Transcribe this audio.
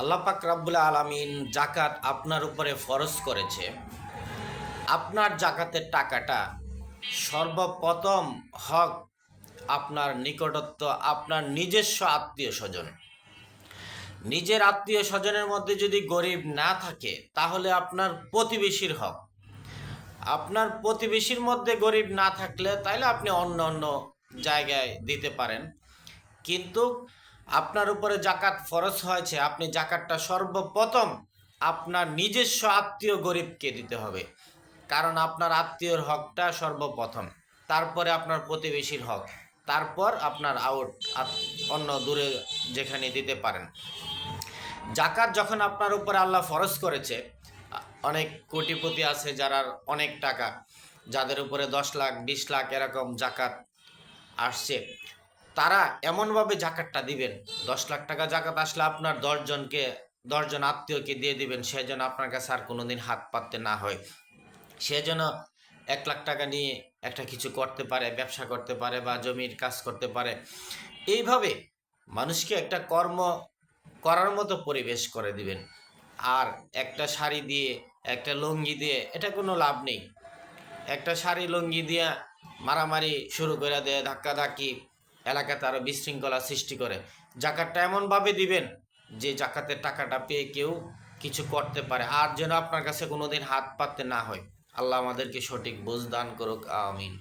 আল্লাহ পাক রব্বুল আলামিন জাকাত আপনার উপরে ফরজ করেছে। আপনার জাকাতের টাকাটা সর্বপ্রথম হক আপনার নিকটত্ব আপনার নিজস্ব আত্মীয় স্বজন। নিজের আত্মীয় স্বজনের মধ্যে যদি গরিব না থাকে তাহলে আপনার প্রতিবেশীর হক। আপনার প্রতিবেশীর মধ্যে গরিব না থাকলে তাইলে আপনি অন্য অন্য জায়গায় দিতে পারেন, কিন্তু আপনার উপরে জাকাত ফরজ হয়েছে, আপনি জাকাতটা সর্বপ্রথম আপনার নিজস্ব আত্মীয় গরিবকে দিতে হবে, কারণ আপনার আত্মীয়র হকটা সর্বপ্রথম, তারপরে আপনার প্রতিবেশীর হক, তারপর আপনার অন্য দূরে যেখানে দিতে পারেন। জাকাত যখন আপনার উপরে আল্লাহ ফরজ করেছে, অনেক কোটিপতি আছে যারা অনেক টাকা, যাদের উপরে 10 লাখ 20 লাখ এরকম জাকাত আসছে, তারা এমনভাবে জাকাতটা দিবেন, 10 লাখ টাকা জাকাত আসলে আপনার 10জন আত্মীয়কে দিয়ে দিবেন, সে যেন আপনার কাছে আর কোনোদিন হাত পাততে না হয়, সে যেন 1 লাখ টাকা নিয়ে একটা কিছু করতে পারে, ব্যবসা করতে পারে বা জমির কাজ করতে পারে। এইভাবে মানুষকে একটা কর্ম করার মতো পরিবেশ করে দিবেন। আর একটা শাড়ি দিয়ে, একটা লুঙ্গি দিয়ে এটা কোনো লাভ নেই। একটা শাড়ি লুঙ্গি দিয়ে মারামারি শুরু করে দেয়, ধাক্কাধাক্কি, এলাকাতে আরও বিশৃঙ্খলা সৃষ্টি করে। জাকাতটা এমনভাবে দিবেন যে জাকাতের টাকাটা পেয়ে কেউ কিছু করতে পারে, আর যেন আপনার কাছে কোনোদিন হাত পাততে না হয়। আল্লাহ আমাদেরকে সঠিক বুঝ দান করুক, আমিন।